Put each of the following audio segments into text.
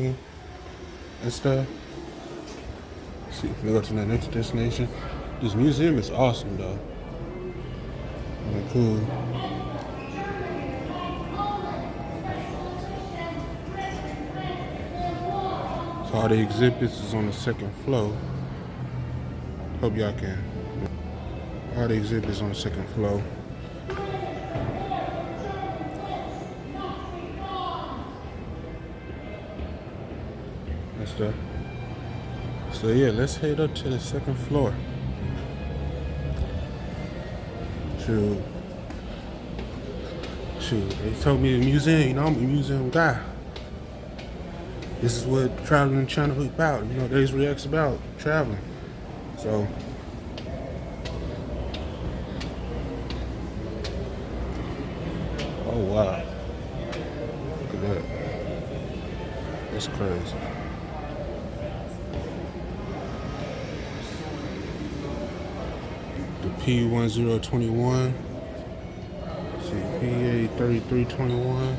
train and stuff. Let's see if we go to the next destination. This museum is awesome though. Really cool. So all the exhibits is on the second floor. Hope y'all can. All the exhibits on the second floor. And stuff. So yeah, let's head up to the second floor. Shoot, they told me the museum, you know, I'm a museum guy. This is what traveling channel is about, you know, these reacts about traveling. So oh wow. Look at that. That's crazy. The P1021. Let's see, PA3321.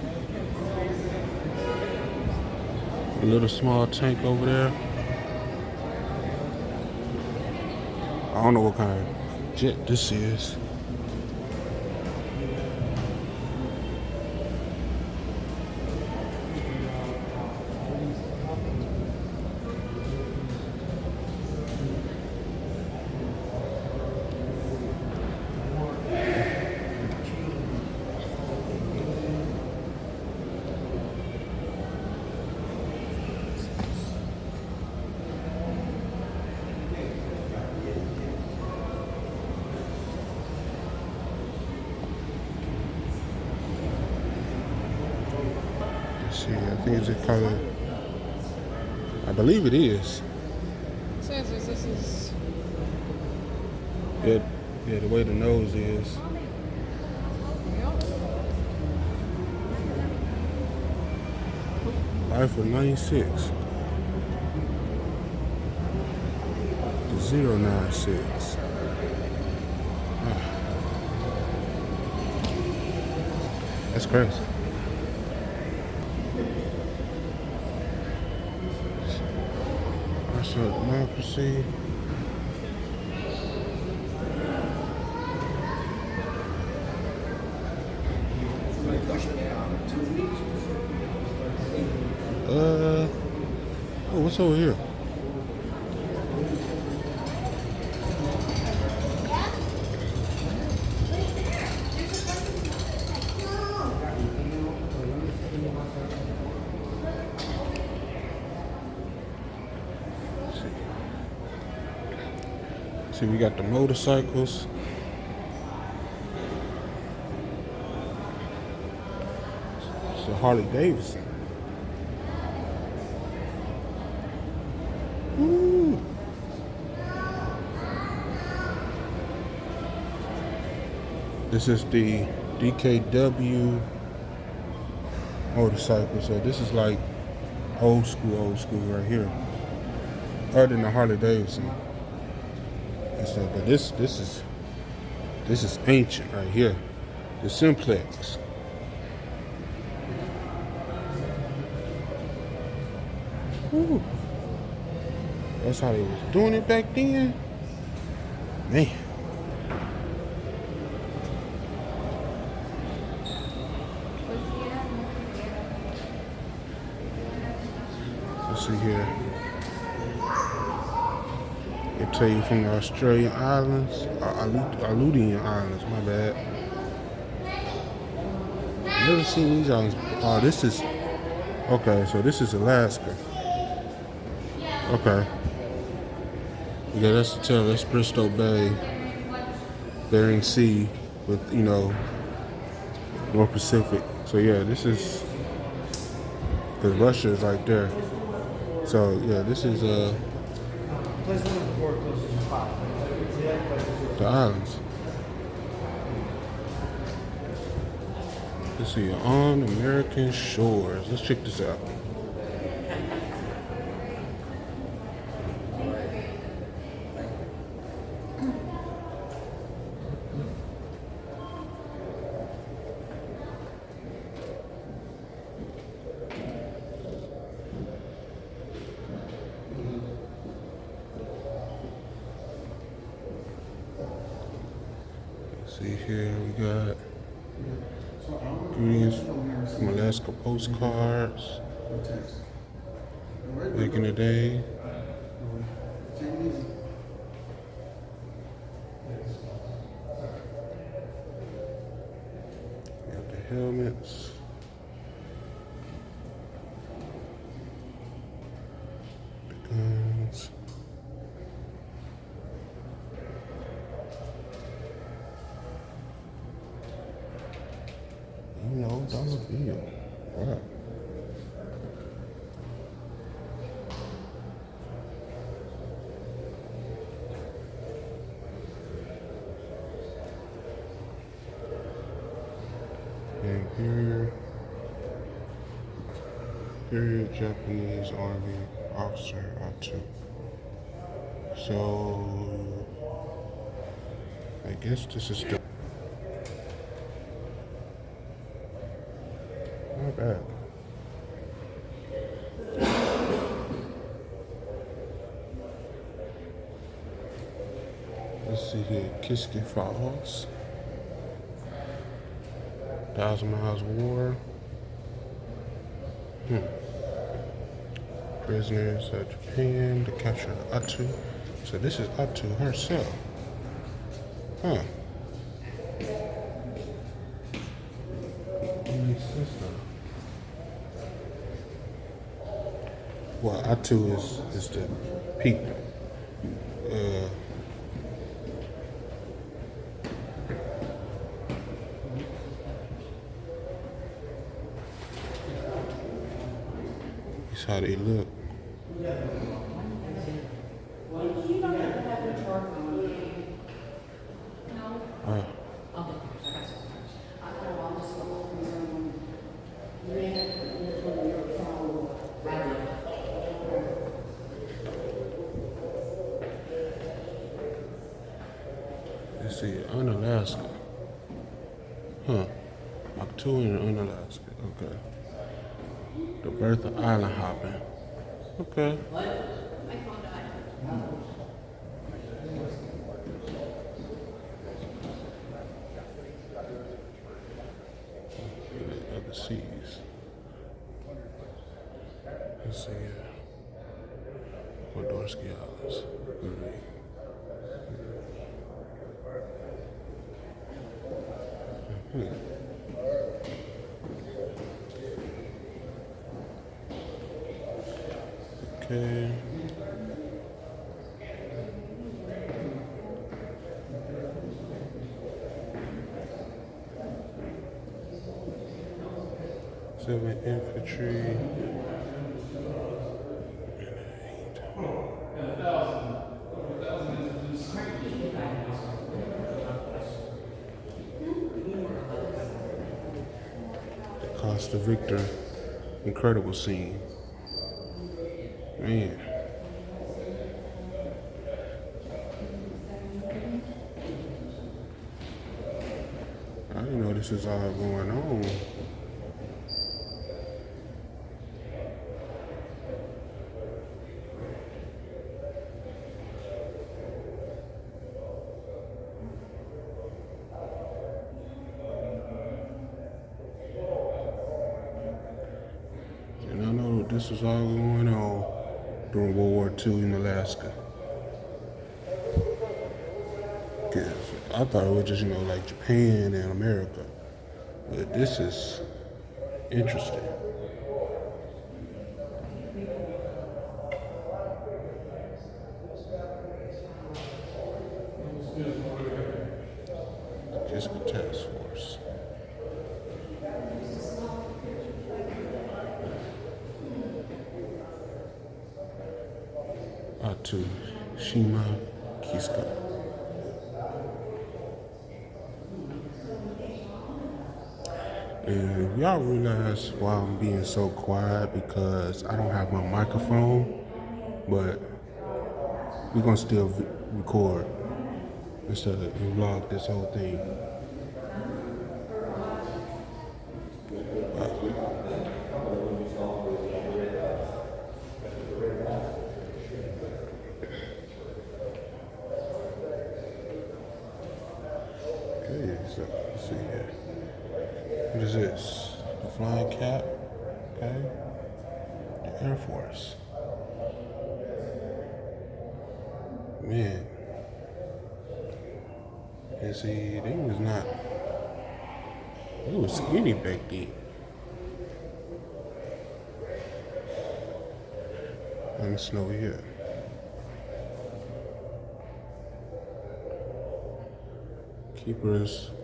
A little small tank over there. I don't know what kind of jet this is. See, I think it's called. I believe it is. It says this is. Yeah, the way the nose is. Yep. Life of 96. 096. That's crazy. National democracy. Oh, what's over here? See, we got the motorcycles. It's a Harley Davidson. Ooh. This is the DKW motorcycle. So this is like old school right here. Other than the Harley Davidson. And so, but this is ancient right here. The Simplex. Ooh. That's how they was doing it back then. Man. Let's see here. They tell you from the Australian Islands, Aleutian Islands, my bad. Never seen these islands. Oh, this is, okay, so this is Alaska. Okay. Yeah, that's the tell, that's Bristol Bay, Bering Sea with, you know, North Pacific. So yeah, this is, because Russia is right there. So yeah, this is the islands. Let's see, on American shores. Let's check this out. See here, we got greens from Alaska postcards back in the day. Got the helmets. The guns. Dollar bill. Wow. Imperial Japanese Army officer R2. So I guess this is the not bad. Let's see here, Kiski Falls, 1,000 Miles War. Prisoners of Japan to capture Atu. So this is Atu herself. Huh. That makes sense though. Well, Atu is the people. It's how they look. Let's see, Unalaska. Huh. Atu in Unalaska. Okay. The birth of island hopping. Okay. My phone died. Other seas. Let's see here. Wodorsky Islands. Okay. Seven infantry. The Costa Victor, incredible scene. Man. I didn't know this was all going on. And I know this was all going on during World War II in Alaska. Cause I thought it was just, like Japan and America. But this is interesting. Just a task force. Atu Shima Kiska. And y'all realize why I'm being so quiet, because I don't have my microphone, but we're gonna still record instead of vlog this whole thing. Okay. is this? The flying cap. Okay. The Air Force. Man. And see, they was skinny back then. And it's over here.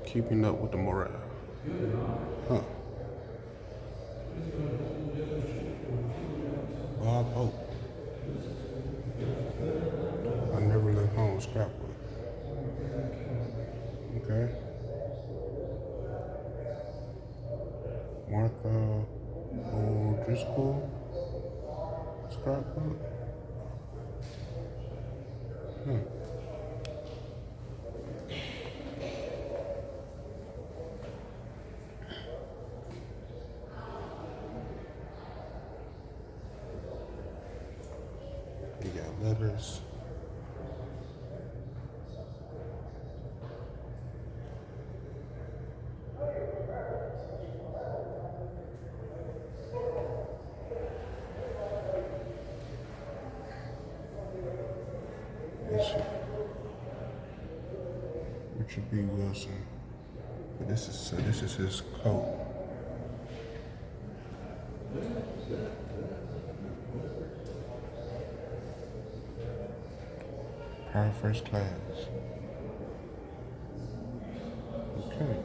Keeping up with the morale. Huh. Bob Hope. I never left home scrapbook. Okay. Martha O'Driscoll scrapbook. You got letters. Richard B. Wilson. But this is his coat. Private first class. Okay.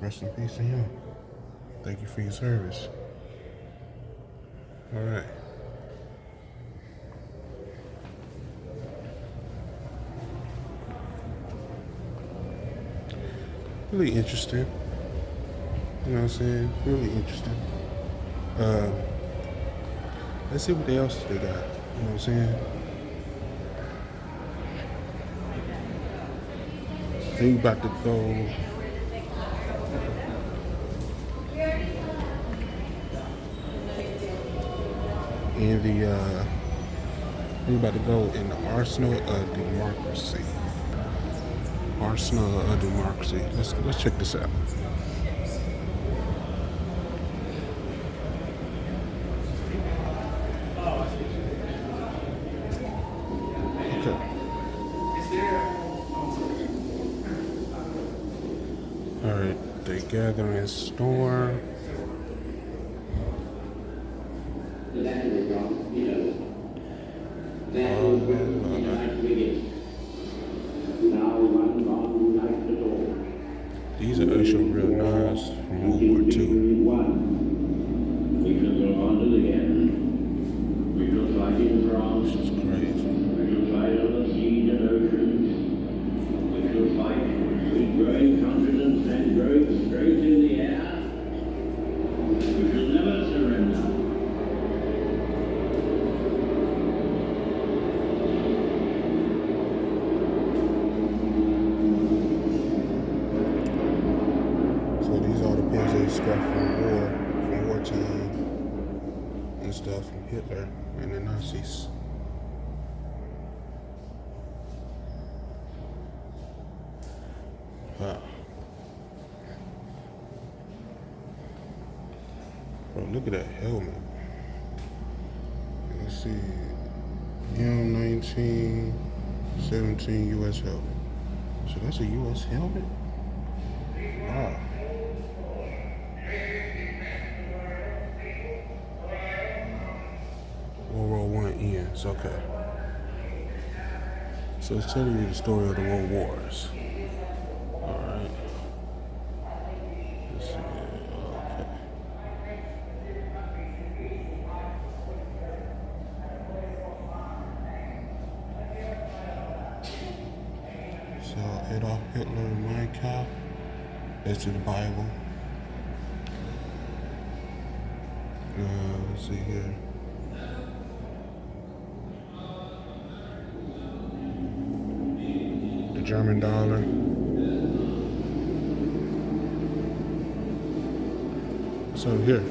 Rest in peace to him. Thank you for your service. All right. Really interesting. You know what I'm saying? Really interesting. Let's see what else they got. You know what I'm saying? They about to go in we about to go in the arsenal of democracy. Arsenal of democracy. Let's check this out. Okay. All right. They gather in storm. These are actual real knives from World War II. We shall go on to the end. We shall fight in France. This is crazy. We shall fight on the seas and oceans. We shall fight with growing confidence and growing strength in the air. We shall never surrender. So these are the pins they scrapped from wartime and stuff from Hitler and the Nazis. Wow. Bro, look at that helmet. Let's see. M1917 US helmet. So that's a US helmet? Wow. World War I ends, okay. So it's telling you the story of the World Wars. Alright. Let's see. Okay. So Adolf Hitler, Mein Kampf. That's in the Bible. Let's see here. The German dollar. What's over here?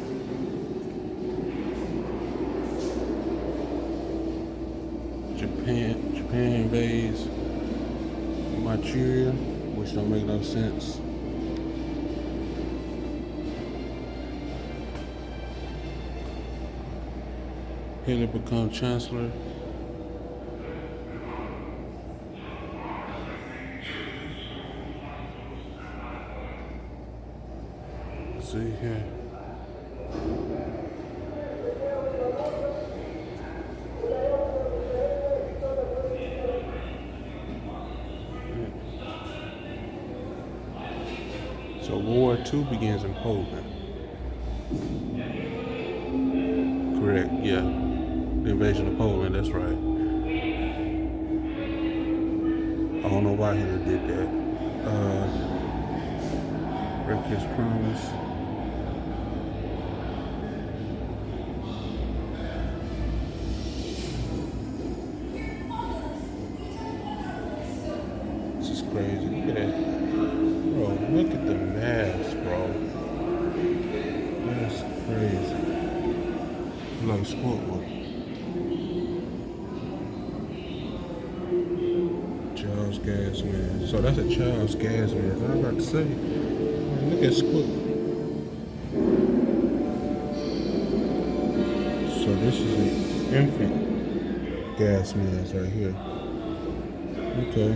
Japan invades Manchuria, which don't make no sense. Hitler become chancellor. See here. So World War II begins in Poland. Correct, yeah. The invasion of Poland, that's right. I don't know why Hitler did that. Break his promise. This is crazy. Look at that. Bro, look at the mask, bro. That's crazy. Like a squad one. Charles Gas Man. So that's a Charles Gas Man. I was about to say, look at Squid. So this is an infant gas mask right here. Okay.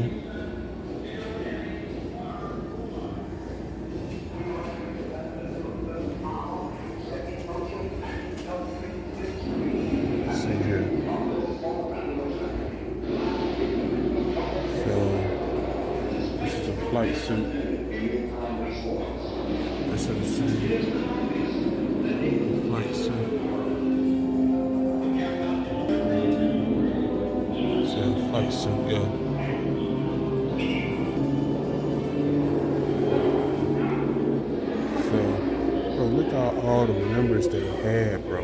Let's see here. So this is a flight suit. This is the same flight suit. Flight suit, yeah. So, bro, look at all the members they had, bro.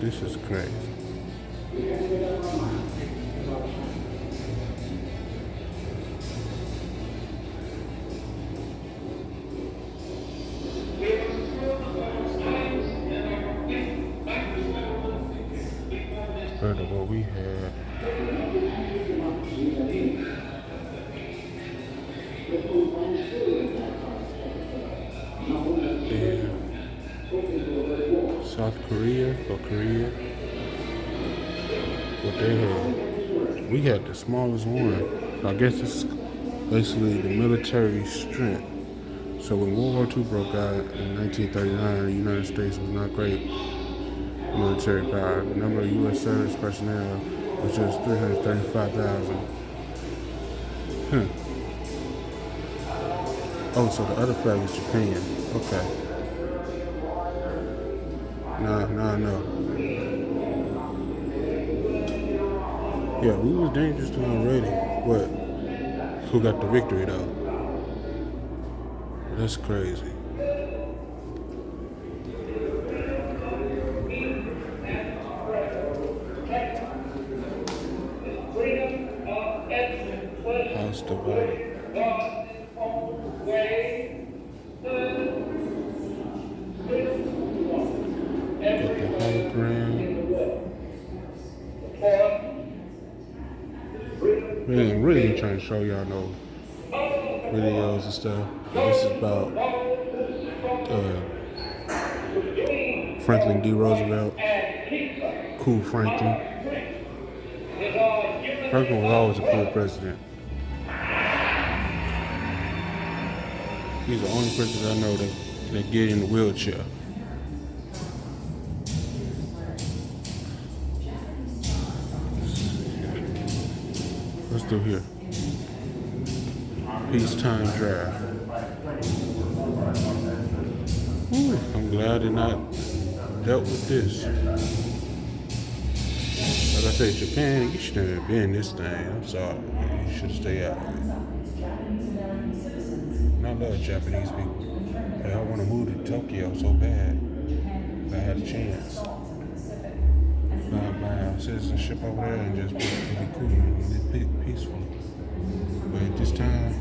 This is crazy. Compared to what we had. Yeah. South Korea or Korea. What they had. We had the smallest one. I guess it's basically the military strength. So when World War II broke out in 1939, the United States was not great military power. The number of U.S. service personnel was just 335,000. Oh, so the other flag was Japan. Okay. Nah, I know. Yeah, we was dangerous to them already. What? Who got the victory though? That's crazy. House divided. Got the hologram. Man, really ain't trying to show y'all no videos and stuff. But this is about Franklin D. Roosevelt. Cool Franklin. Franklin was always a cool president. He's the only person I know that get in the wheelchair. Let's do here. Peacetime Drive. Ooh, I'm glad I not dealt with this. Like I said, Japan, you shouldn't have been in this thing. I'm sorry. You should stay out of it. And I love Japanese people. But I want to move to Tokyo so bad. If I had a chance. Buy citizenship over there and just be cool and be peaceful. But at this time,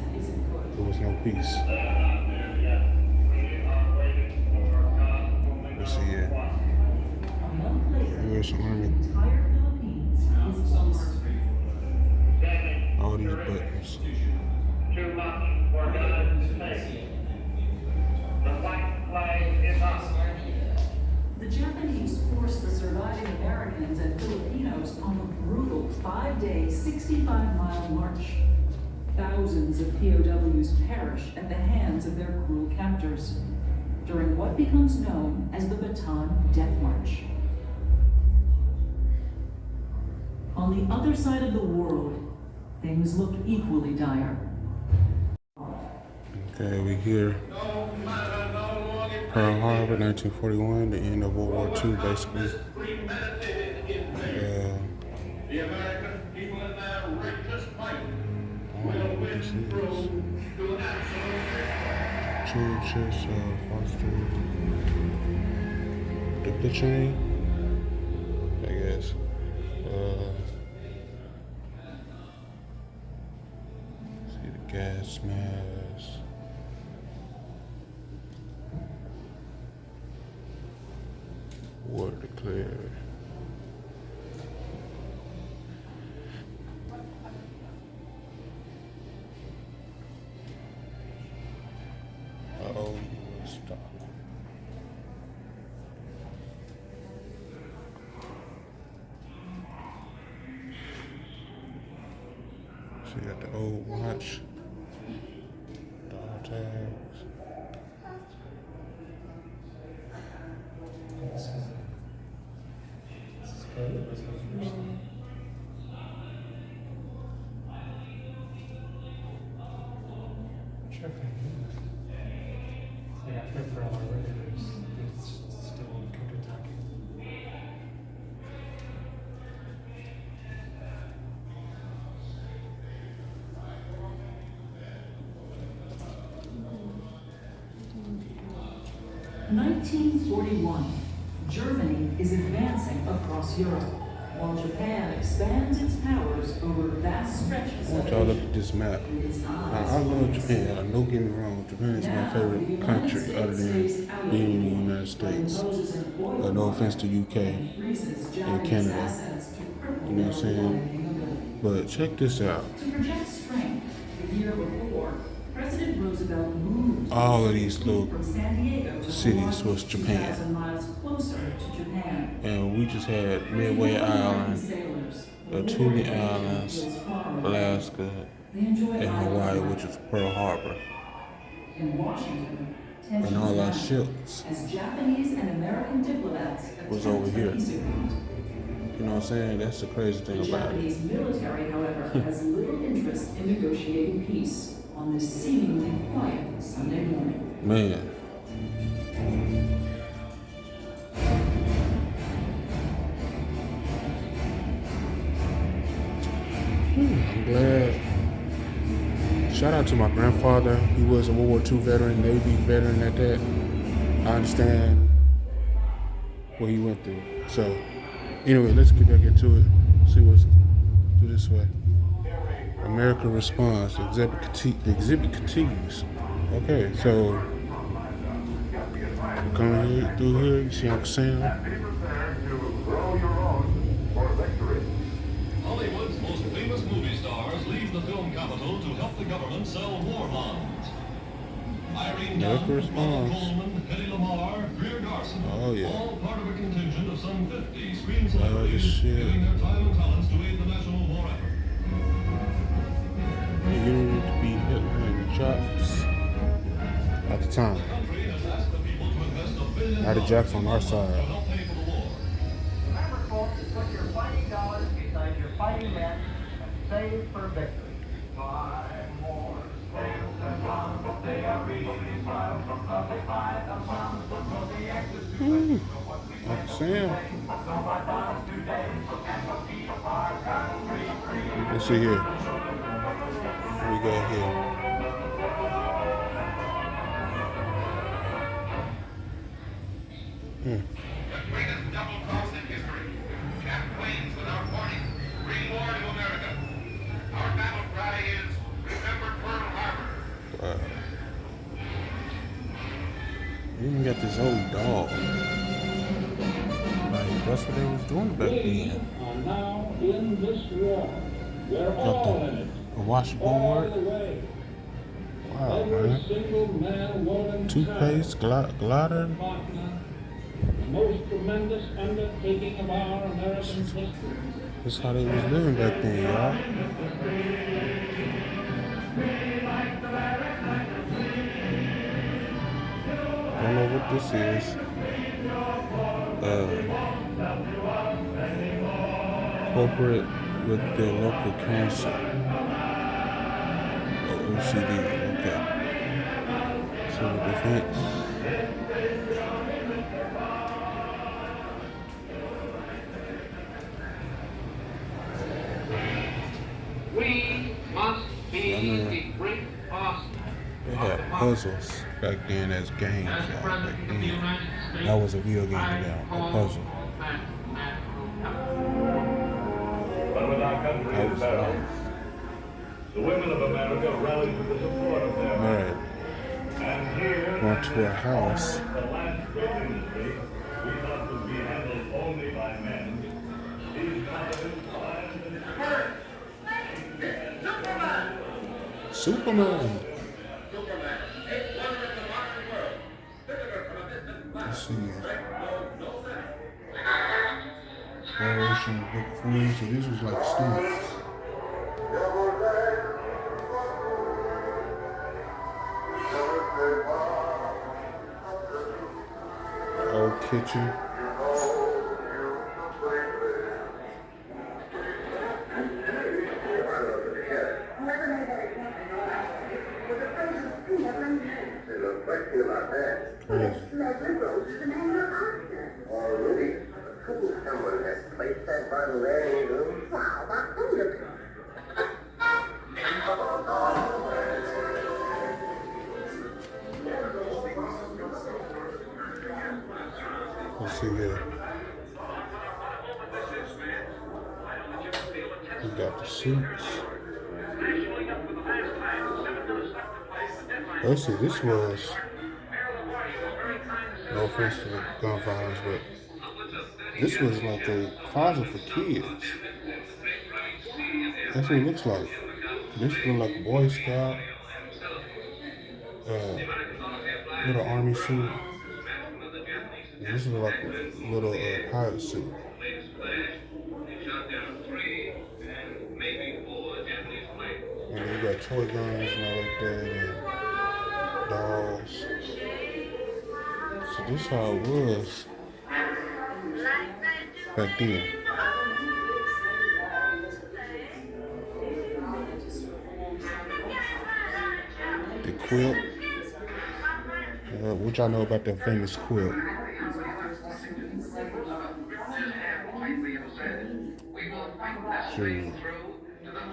there was no peace. Let's see here. U.S. Army. All these buttons. Too much for God's sake. The white flag is up. the Japanese forced the surviving Americans and Filipinos on a brutal 5-day, 65-mile march. Thousands of POWs perished at the hands of their cruel captors during what becomes known as the Bataan Death March. On the other side of the world, things look equally dire. Okay, we here. Pearl Harbor, 1941, the end of World War II, basically. The American people in their righteous might will win through to absolute Churches, Foster, the chain, I guess. See the gas mask. War declared. Stop. So you got the old watch, dollar tags. After Pearl Harbor, it's still counterattacking. In 1941, Germany is advancing across Europe, while Japan expands its powers over vast stretches I want of y'all to look Asia. at this map. Now, I love Japan. Don't get me wrong. Japan is my favorite country other than being in the United States. No offense to UK and Canada. You know what I'm saying? But check this out. To project strength, the year before, President Roosevelt moved All of these little from San Diego to cities was 2,000 Japan. miles closer to Japan. And we just had Midway Island, Tule Islands, Alaska, and Hawaii, which is Pearl Harbor. In Washington, And all our ships as Japanese and American diplomats was over here. peace agreement. You know what I'm saying? That's the crazy The thing about it. Japanese military, however, has little interest in negotiating peace on this seemingly quiet Sunday morning. Man. I'm glad. Shout out to my grandfather. He was a World War II veteran, Navy veteran at that. I understand what he went through. So, anyway, let's get back into it. See what's do this way. America responds. The exhibit continues. Okay, so we're coming here, through here. You see Uncle Sam. Hollywood's most famous movie stars leave the film capital to help the government sell war bonds. Irene Dunn, Ronald Coleman, Hedy Lamarr, Greer Garson, Oh, yeah. all part of a contingent of some 50 screen Oh, celebrities shit. giving their time and talents to aid the national war effort. You needed to be Hitler and Jocks at the time. The country has asked the people to invest $1 billion Now the Jocks on our to side. help pay for the war. Remember, folks, to put your fighting dollars beside your fighting men and save for victory. 5 more sails and bombs, but they are really smiles because they fight the bombs, because the execution. Uncle Sam. Let's see here. What we got here? The greatest double cross in history. Cap planes without warning. Bring war to America. Our battle cry is Remember Pearl Harbor. Wow. You even got this old dog. Like, that's what they was doing back then. are now in this war. We're Got all in it. the washboard. All the way. Wow, Every man. single man, woman, Toothpaste, glider. partner, most tremendous undertaking of our American history. That's how they was living back then, y'all. Don't know what this is. Corporate with the local council. OCD, okay. Civil defense. We must be the great Boston. They had puzzles back then as games, y'all. Back then. That was a video game to them, a puzzle. But when our country That is was better, life. the women of America rallied with the support of their men. Alright, And here, going to a house. the last great industry we thought would be handled only by men. These confident lives and Superman. Let's see. Exploration book 3. So these was like stamps. Old kitchen. Crazy. Someone has placed that bottle there in your room. Wow, that's wonderful. Let's see here. We got the suits. Let's see, this was, no offense to the gun violence, but this was like a closet for kids. That's what it looks like. This was like a Boy Scout, little army suit. And this is like a little pilot suit. And then you got toy guns and all like that, and dolls. So this is how it was back then. The quilt. What y'all know about that famous quilt? Shoot.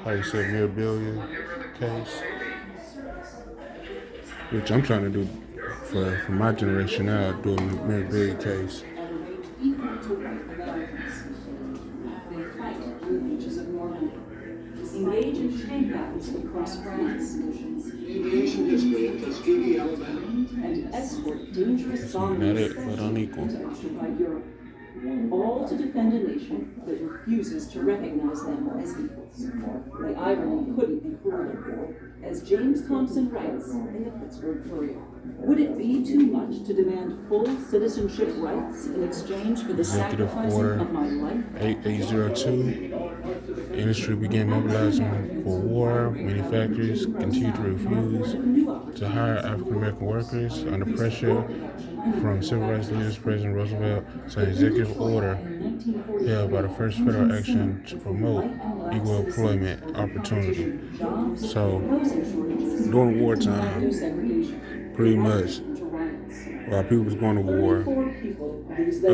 How you say memorabilia case? Which I'm trying to do for my generation now, do a memorabilia case. Engage in train battles across France. Aviation history in Tuskegee, Alabama. And escort dangerous Not it, but unequal. into occupied Europe. All to defend a nation that refuses to recognize them as equals. The irony couldn't be crueler, as James Thompson writes in the Pittsburgh Courier. Would it be too much to demand full citizenship rights in exchange for the Executive sacrificing Order of my life? 8802. Industry began mobilizing for war. Many factories continued to refuse to hire African American workers under pressure from civil rights leaders. President Roosevelt signed an executive order held by the first federal action to promote equal employment opportunity. So during wartime, pretty much while people was going to war,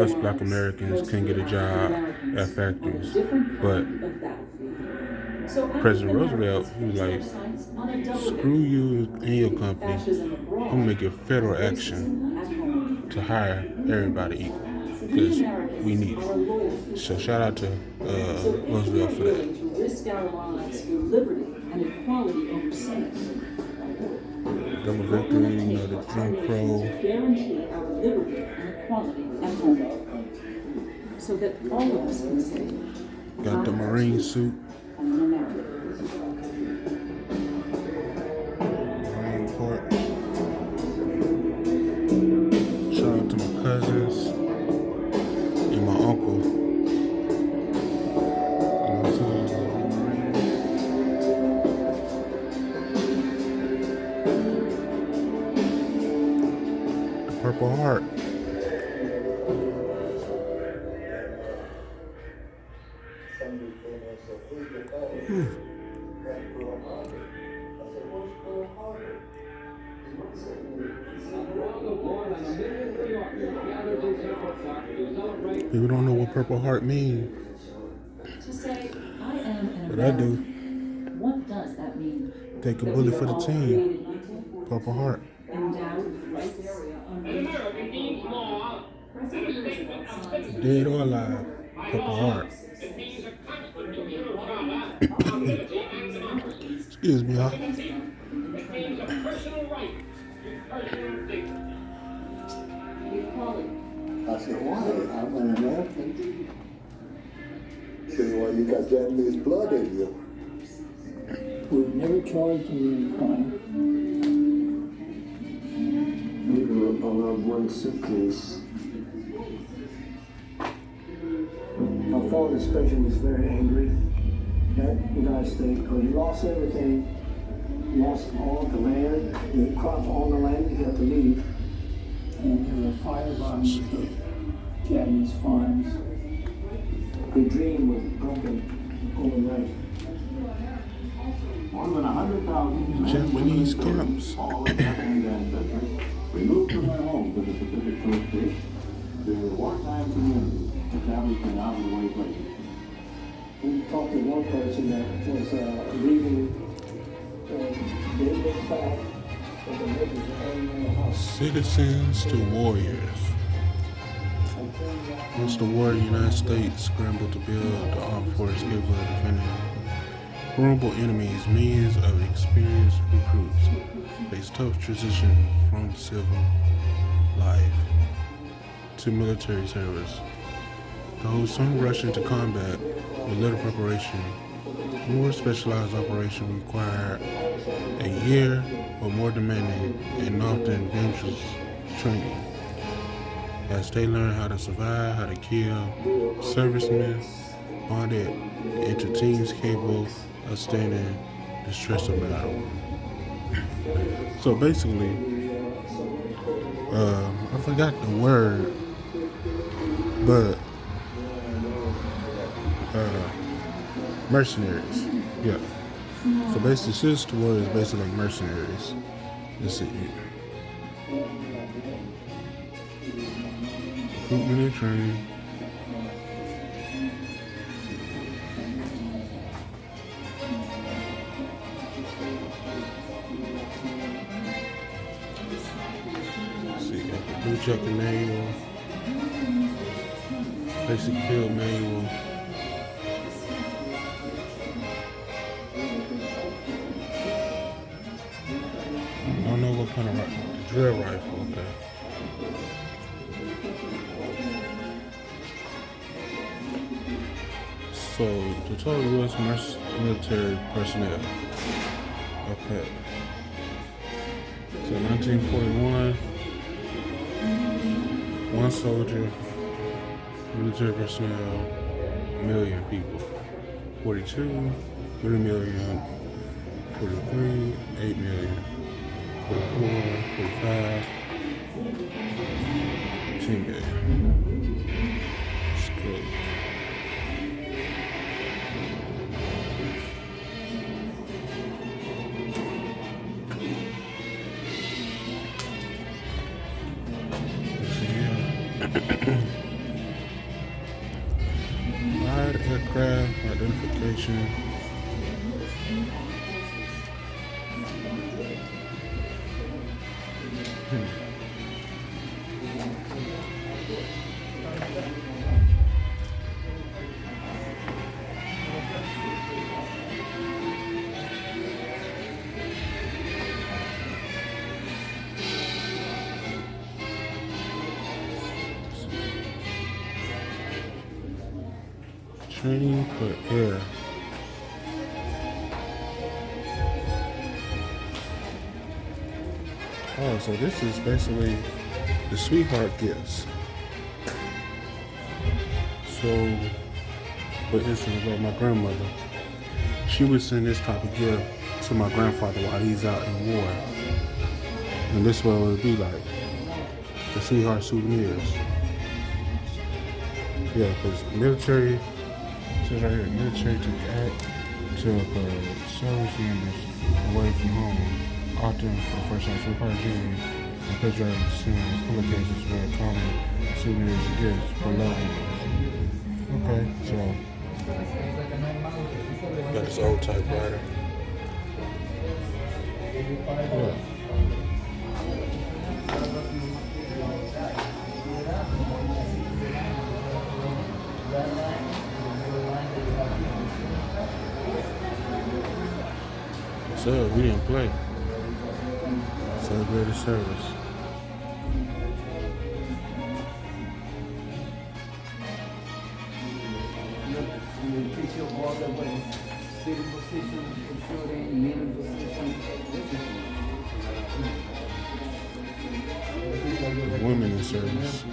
us black Americans couldn't get a job at factories. But President Roosevelt, he was like, screw you and your company. I'm gonna make it federal action to hire everybody equal, because we need it. So shout out to Roosevelt for that. Risk our lives for liberty and equality overseas. Double victory, you know, the Jim Crow. Guarantee our liberty and equality at home, so that all of us can say, Got the Marine suit. I'm an American. Marine Corps. Shout out to my cousins. People don't know what Purple Heart means, To say, I am an but I do. American, what does that mean? Take a bullet for the team. Purple Heart. Endowed with rights, An American means more than a statement of citizenship. Dead or alive, Purple Heart. It means a constitutional charter of liberty and democracy. Excuse me, y'all. It means a personal right to personal dignity. equality. I said, why? I'm an American. Say, well, you got Japanese blood in you. We've never charged him with a crime. We were allowed one suitcase. My father especially was very angry at the United States because he lost everything. Lost all the land, the crop on the land, he had to leave. And there were firebombs at Japanese farms. The dream was broken overnight. More than 100,000 Japanese camps. all American ancestors removed from their homes in the Pacific Coast states to wartime communities established in out-of-the-way places. We talked to one person that was leaving, and they looked back, and the neighbors were all in the house. Citizens to warriors. Once the war, the United States scrambled to build the armed force capable of defending formidable enemies. Millions of experienced recruits face tough transition from civil life to military service. Though some rush into combat with little preparation, more specialized operations require a year or more demanding and often dangerous training. As they learn how to survive, how to kill, servicemen bonded into teams capable of standing the stress of battle. So basically, I forgot the word, but mercenaries. Yeah. So basically, this word is basically like mercenaries. That's it. Recruitment and training. Let's see, blue jacket manual, basic field manual. I don't know what kind of rifle. The drill rifle, okay. So, the total U.S. military personnel. Okay. So, 1941, one soldier, military personnel, 1 million people. 42, 3 million. 43, 8 million. 44, 45, 10 million. Let's go. Light aircraft identification. Training for air. Oh, so this is basically the sweetheart gifts. So, for instance, about my grandmother, she would send this type of gift to my grandfather while he's out in war. And this way it would be like the sweetheart souvenirs. Yeah, because military says right here, military took service members away from home, often for the first time. Some part of June and patriotic seen pillowcases were common souvenirs and gifts for loved ones. Okay, so got this old typewriter. Yeah. So we didn't play. Celebrated service. Women in service.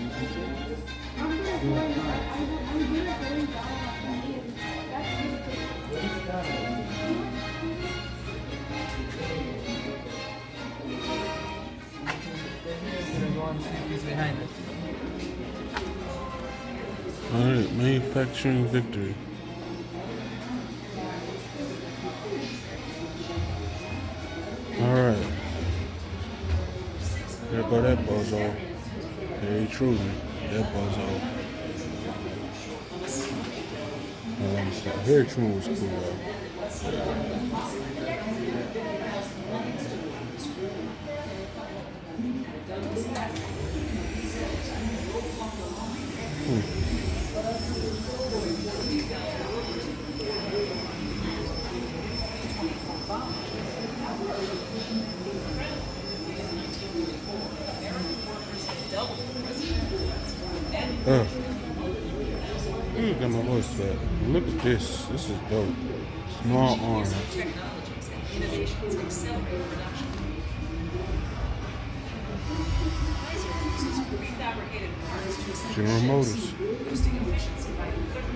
Behind it. Alright, manufacturing victory. Alright. There go that bozo. Very true, that bozo. Let me stop. Harry Truman was cool though. Got my voice back. Look at this. This is dope. Small arms. Technologies and innovations accelerate production. Pfizer uses prefabricated parts to assemble General Motors. ships, boosting efficiency by 30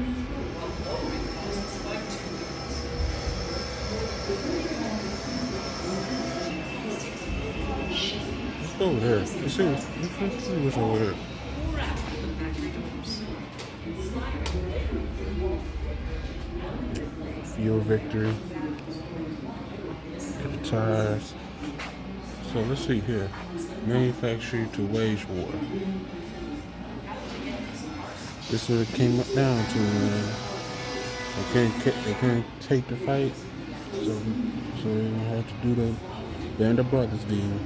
while lowering costs by 2. Let's go over there. Let's see what's over there. Fuel victory. The tires. So let's see here. Manufacturing to wage war. This is what it came down to, man. They can't take the fight, so they had to do the Band of Brothers deal.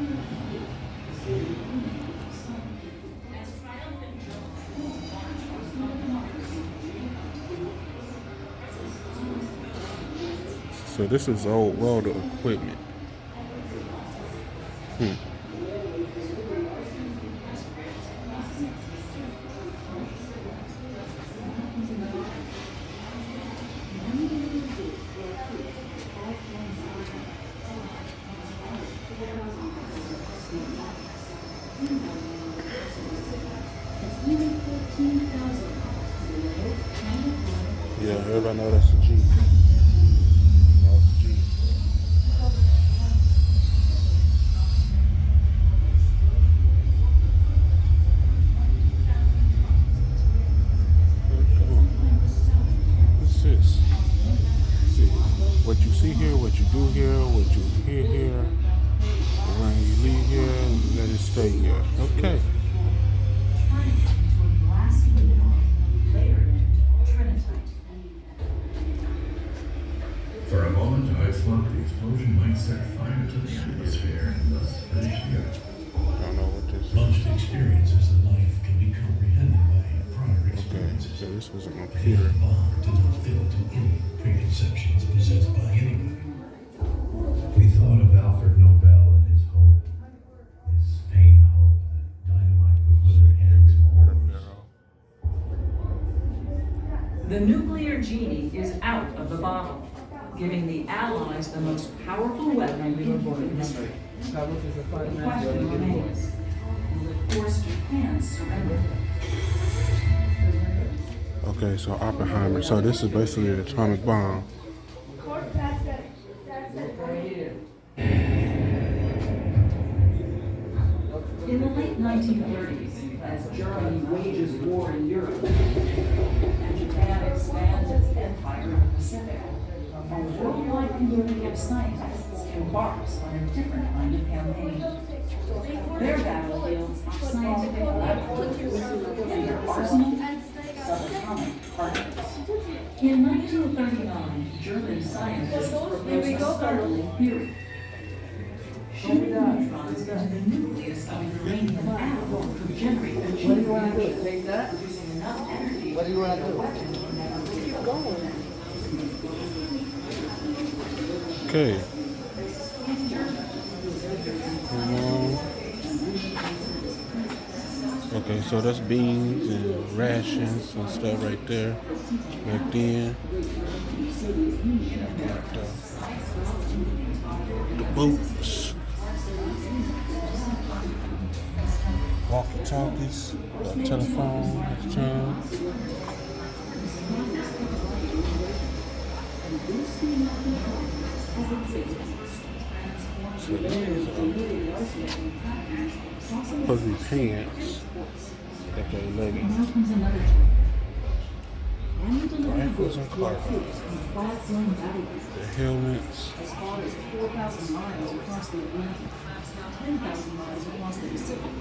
So this is old welder equipment. Yeah, everybody know that's a Jeep. That's a Jeep. What's this? See, what you see here, what you do here, what you hear here, when you leave here, let it stay here. Okay. For a moment, I thought the explosion might set fire to the atmosphere and thus finish the Earth. I don't know what this is. Most experiences in life can be comprehended by prior Okay, experiences. so this was a The computer. bomb did not fit into any preconceptions possessed by anybody. We thought of Alfred Nobel and his hope, his vain hope that dynamite would put an end to wars. The nuclear genie is out of the bottle, giving the Allies the most powerful weapon in history. The question remains, will it force Japan's surrender? Okay, so Oppenheimer. So this is basically the atomic bomb. In the late 1930s, as Germany wages war in Europe, and Japan expands its firefighter in the Pacific. A worldwide community of scientists embarks on a different kind of campaign. Their battlefields are scientific laboratories, and their arsenal, subatomic particles. In 1939, German scientists proposed a startling theory. Shooting neutrons into the nucleus of a uranium atom could generate a chain reaction, producing enough energy to create a weapon never before. Okay. Come on. Okay, so that's beans and rations and stuff right there. Back then. The boots. Walkie-talkies. Telephone at the time. So these are supposed to be pants. Okay, leggings. Rifles and carbines. The helmets. As far as 4,000 miles across the Atlantic, 10,000 miles across the Pacific,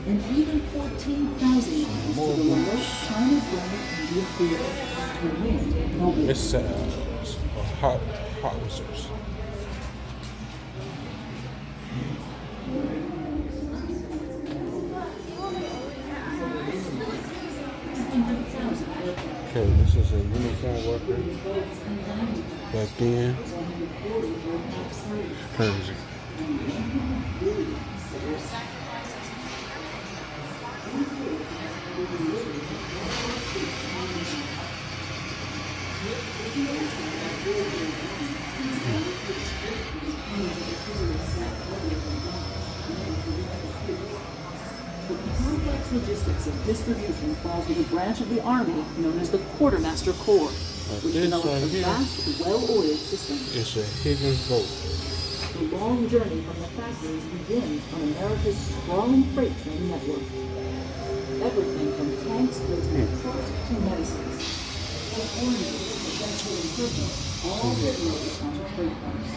and even 14,000 miles to the lowest China planet in the field. The wind will be Missiles or howitzers. Okay, this is a uniform worker. Back then, crazy. Complex logistics of distribution falls with a branch of the Army known as the Quartermaster Corps, which develops a vast, well-oiled system. It's a Higgins boat. The long journey from the factories begins on America's sprawling freight train network. Everything from tanks built in trucks to medicines, to oranges, potential improvement, all get loaded onto freight cars.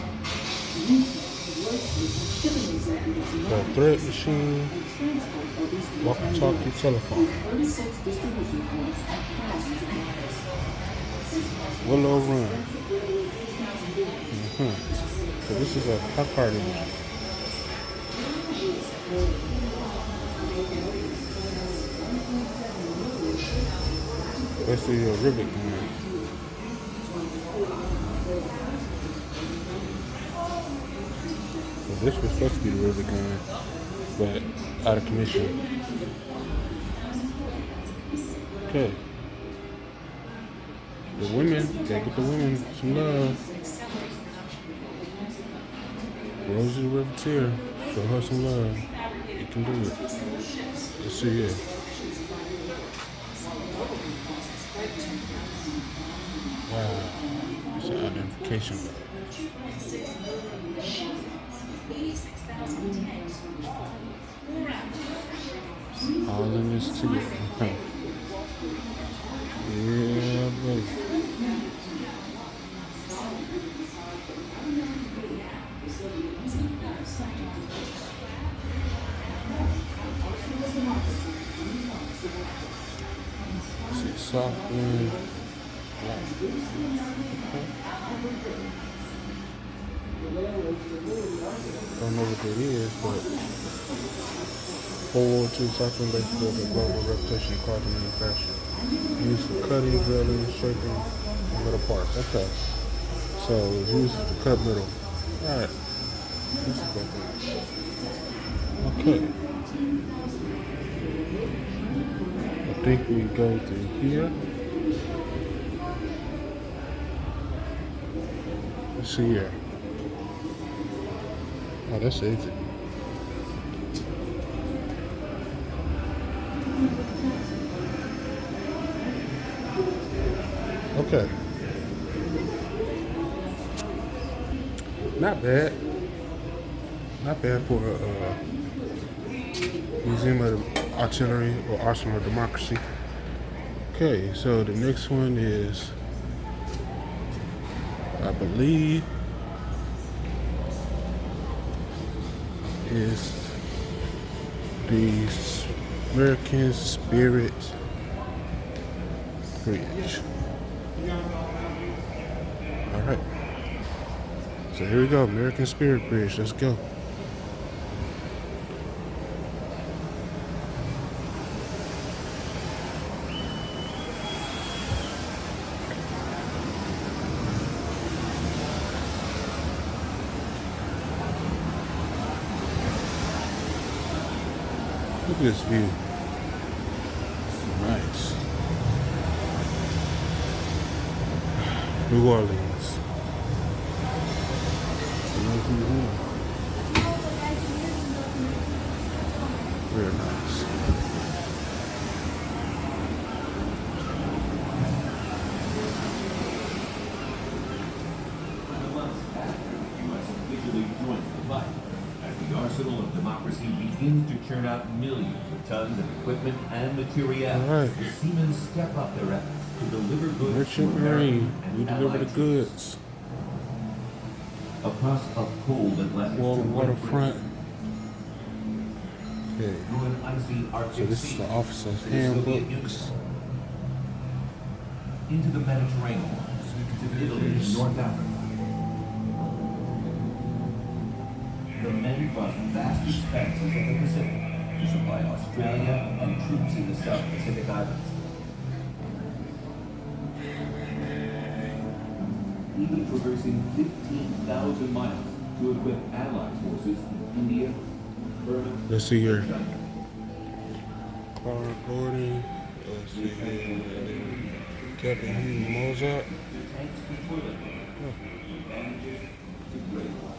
Shipping executives The thread machine, walkie-talkie, telephone. 36 distribution points and thousands of miles. Willow Run. So this is a hot party. Basically a rivet gun. So this was supposed to be the rivet gun, but out of commission. Okay. The women, gotta get the women some love. Rosie the Riveteer, show her some love. You can do it. Let's see it. Wow, it's an identification badge. All in this together. Yeah, baby. See, soft and black. Don't know what that is, but forward to cycling based on the global reputation of car manufacturing. Used for cutting, drilling, shaping, and metal parts. Okay. So it's used to cut metal. Alright. This is better. Okay. I think we go through here. Let's see here. Oh, that's easy. Okay. Not bad. Not bad for a Museum of Artillery or Arsenal of Democracy. Okay, so the next one is I believe, is the American Spirit Bridge. All right. So here we go, American Spirit Bridge. Let's go. Look at this view. Nice. New Orleans. Very nice. As the arsenal of democracy begins to churn out millions of tons of equipment and material, Right. the seamen step up their efforts to deliver goods Merchant to Marine, American we and deliver the allied troops. goods. Across a cold Atlantic to Waterfront. Okay. through an icy Arctic So this is sea the officer's to the Soviet Union, handbooks. into the Mediterranean, to Italy and North Africa. The men crossed vast expanses of the Pacific to supply Australia and troops in the South Pacific Islands. Even traversing 15,000 miles to equip Allied forces in India, Burma, Let's see here. Power recording. Let's see here. Captain Hugh Mozart. tanks to toilet paper, bandages to grave cloth,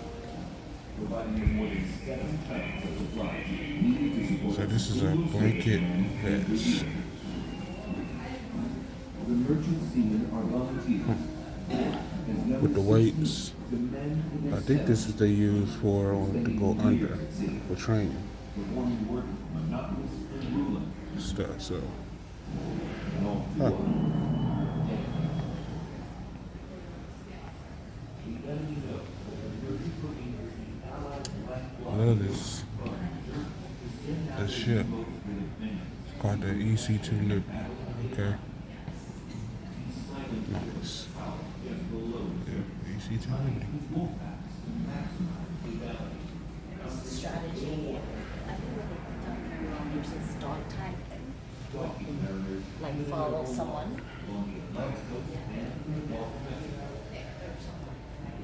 providing more than 7 tons of supplies needed to support. So this is a blanket vest. The merchant seamen are volunteers. With the weights. I think this is they use for to go under for training Performing work monotonous and grueling. stuff. So And all too Huh. often, dead. The enemy knows that the merchant marine is the Allied black I love this ship. It's called the EC2 Liberty. Okay. Nice. Yeah, EC2 Liberty. Strategy. I think what they've done very well is this dog tag thing. Like follow someone.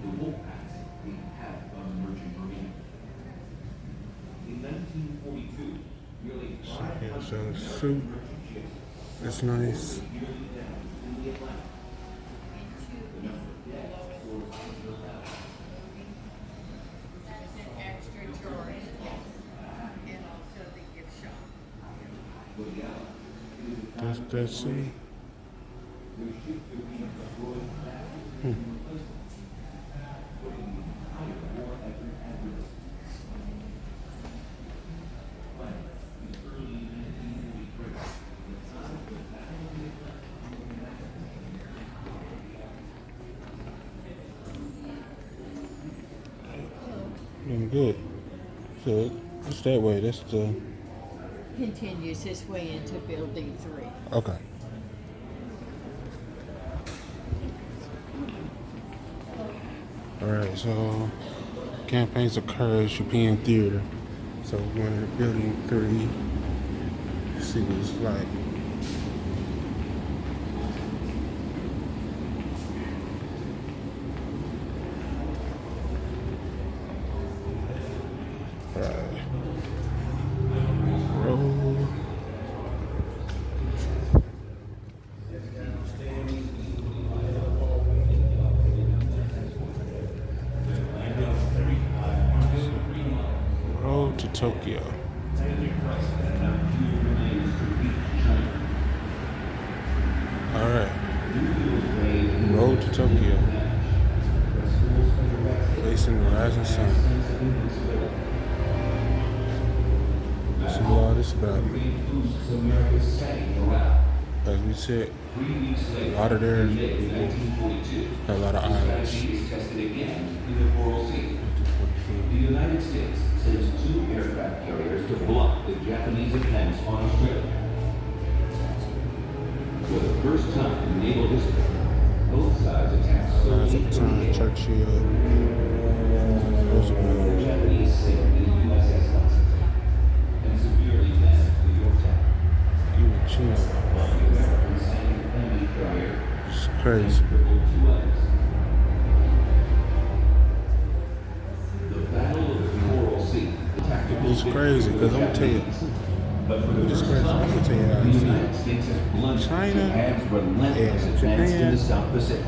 The wolf packs being had on the merchant marine. In 1942, nearly Yeah, 500 so the suit is nice. That's see. Good. So it's that way. That's the Continues this way into building 3. okay. All right. So campaigns of courage, European theater. So we're going to building 3. See what it's like. Roll. Road to Tokyo. All right. Road to Tokyo. Facing the rising sun. See what all this about. As we Navy said a 3 weeks later, lot of their in May people 1942, had a lot of the islands. strategy is tested again in the Coral Sea. The 1942. United States sends 2 aircraft carriers to block the Japanese attacks on Australia. For the first time in naval history, both sides attacked so At the time, frequently. Churchill, The Roosevelt, Japanese sank the USS Lexington and severely damaged the Yorktown. even China. While the Americans sank an enemy carrier It's and crazy. crippled 2 others. The Battle of the Coral Sea, the tactical It's crazy because I'm gonna tell you, but for the it's first crazy. I'm time, gonna tell you how the I see United it. States has blunted China Japan's relentless and advance in Japan. the South Pacific.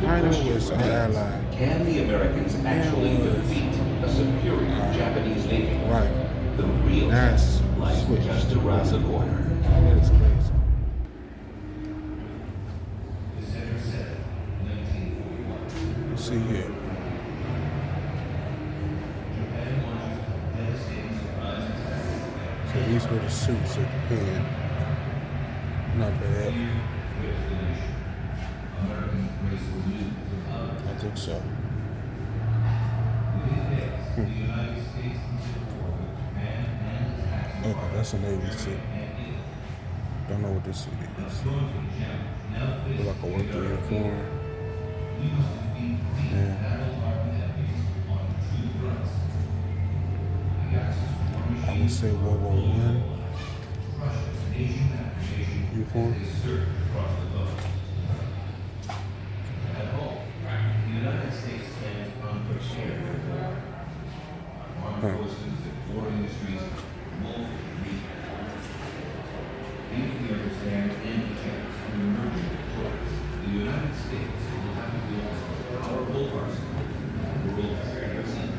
China was our ally. Can the Americans actually was defeat a superior Japanese navy? Right. The real Now test it's lies switched. just around the corner. That is crazy. December 7, 1941. You see here. Japan launches a devastating surprise attack. So these were the suits of Japan. Not bad. Fear grips the nation. Americans embrace the news of I think so. Within days, the United States entered war with Japan and attacked Okay, that's a Navy suit. Don't know what this suit is. Feel like a worker uniform. We must defeat these Yeah. battle-hardened enemies on two fronts. The Axis war I machine would say World War I Russia, nation after nation, uniform. is surged across the globe. At home, the United States stands unprepared for war. Our armed forces and war industries woefully weak. If we are to stand any chance of emerging victorious, the United States will have to build the most powerful arsenal the world has ever seen.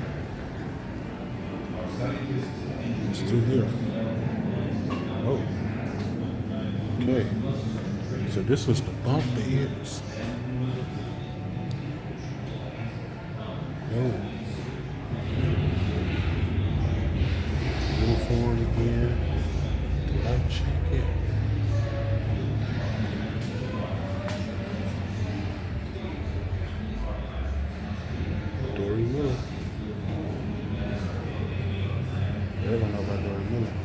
Our scientists and engineers Still here. Oh. Okay. So this was the bump beds. Oh. Uniforms again. The light jacket. Dory Miller. Everyone know about Dory Miller.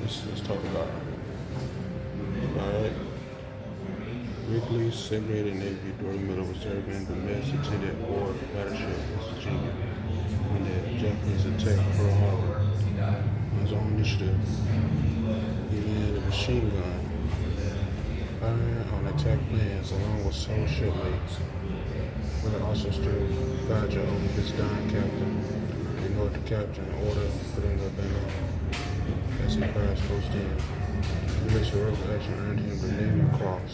Let's talk about it. Alright. Wrigley segregated Navy Dory Miller was serving the mess attended aboard the battleship West Virginia when the Japanese attacked Pearl Harbor. On his own initiative, he landed a machine gun, firing on attack planes along with several shipmates. Miller also stood Gotcha over his dying captain, ignored the captain order put in the band as he crashed close in. Miller's heroic action earned him the Navy Cross,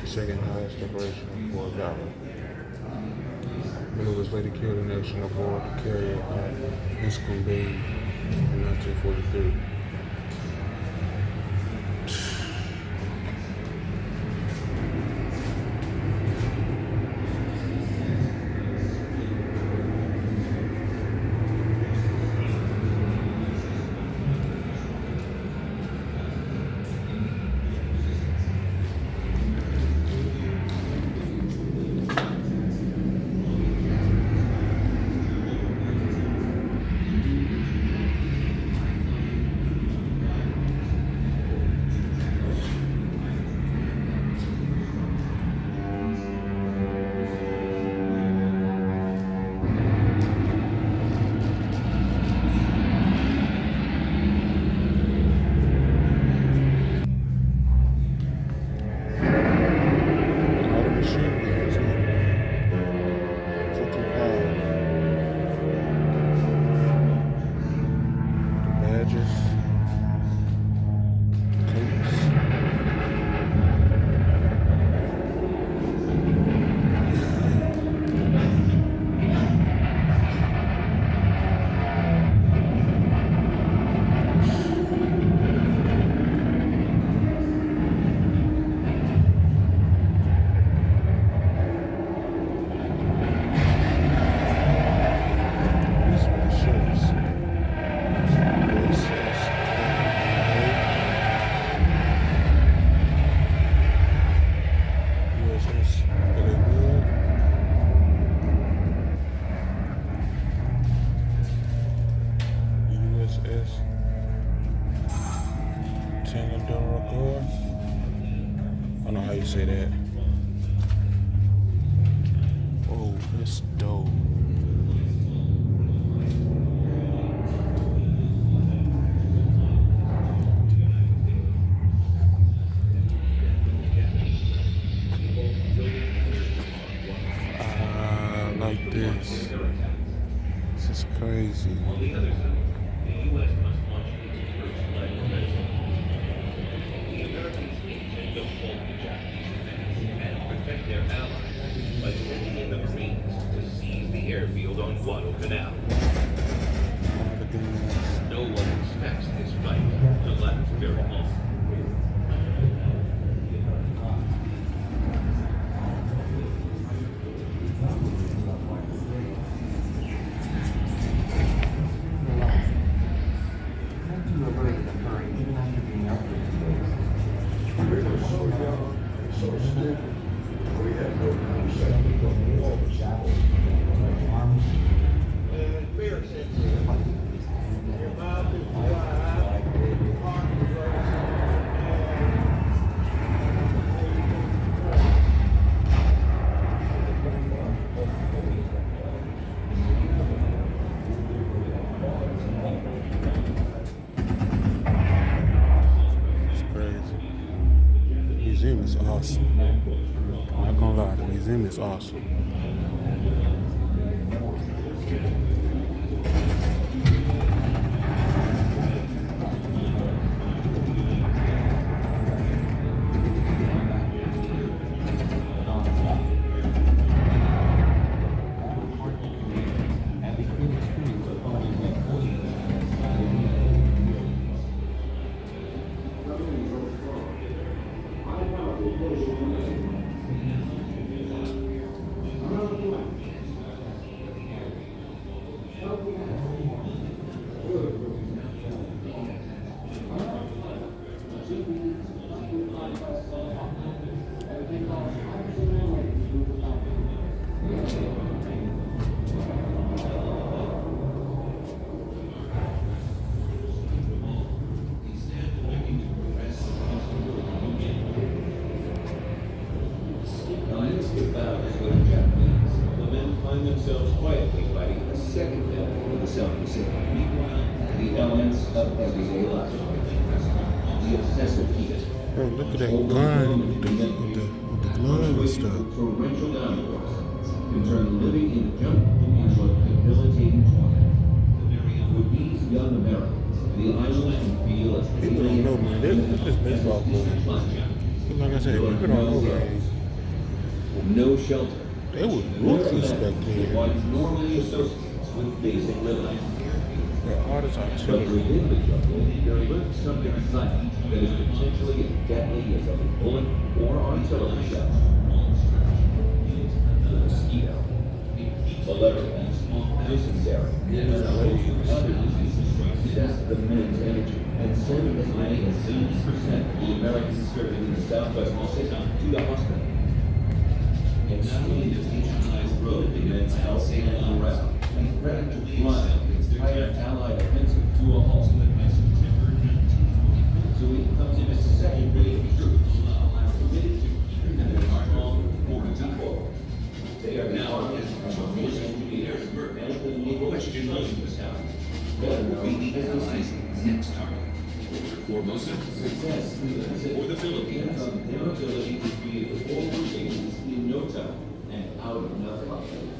the second highest decoration for valor. Miller was later killed in action aboard the carrier Enscombe Bay in 1943. Singapore. I don't know how you say that. Oh, that's dope. Like this. This is crazy. On the other side, the U.S. must launch its first flight offensive. The Americans intend to halt the Japanese advance and protect their allies by sending in the Marines to seize the airfield on Guadalcanal. No one expects this fight to last very long. Museum is awesome. I'm not gonna lie, the museum is awesome. Amidst the battles with the Japanese, the men find themselves quietly fighting a second battle in the South Pacific. Meanwhile, the elements of everyday life. The obsessive heat. Bro, look at that gun with the glove and stuff. Torrential downpours can turn living in the jungle into a debilitating torment. For these young Americans, the islands can feel as People don't know, man. They look at this baseball player. Like I said, people don't know, man. No shelter. They were ruthless back then. One normally associates with basic living. Their artists are But too. within the jungle, there lurks something silent that is potentially as deadly as a bullet or artillery shot. The mosquito, malaria, dysentery, and other diseases sap the men's energy and send as many as 80% of the Americans serving in the Southwest Pacific to the hospital. Extreme decentralized growth in men's health and morale, and threatened to drive the entire Allied offensive to a halt. So it comes in a second wave of troops committed to keeping them strong for the people. They are now force engineers and the naval questions town. What will be the Allies' next target? Formosa, success for the Philippines on their ability to create forward bases in no time and out of nothing.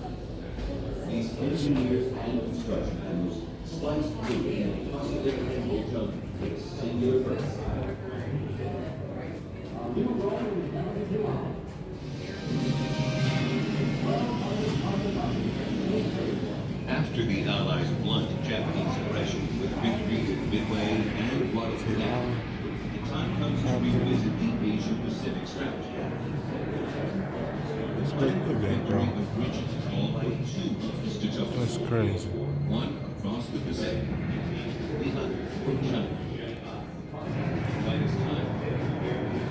These engineers and construction crews slice through the impossible jungle with a singular purpose. After the Allies blunt Japanese aggression with victories at Midway and Guadalcanal, the time comes to revisit the Asia-Pacific strategy. Bro. That's crazy. One across the Pacific, the other from China. By this time,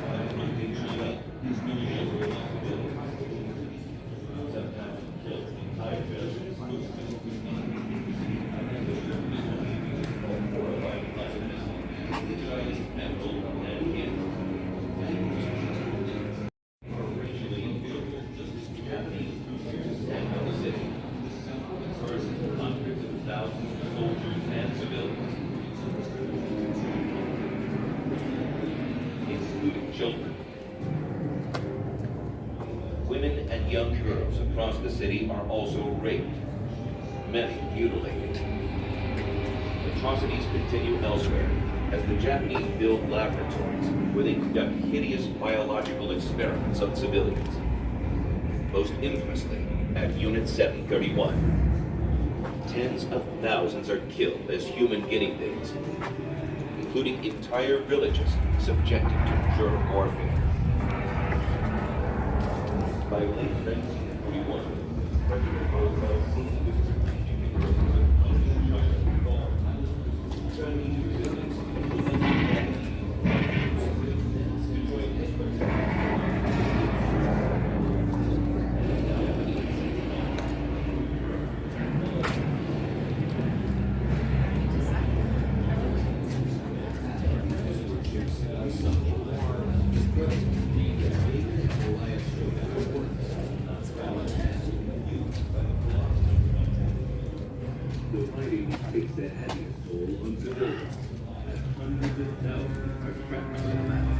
confronting China is no longer possible. Sometimes kills the entire village. The Chinese capital across the city are also raped, many mutilated. Atrocities continue elsewhere as the Japanese build laboratories where they conduct hideous biological experiments on civilians. Most infamously, at Unit 731, tens of thousands are killed as human guinea pigs, including entire villages subjected to germ warfare. By late 1941, President Roosevelt seemed to strategically represent China involved. Chinese resistance to join his the fighting takes the heaviest toll on civilians, as hundreds of thousands are trapped in the battle.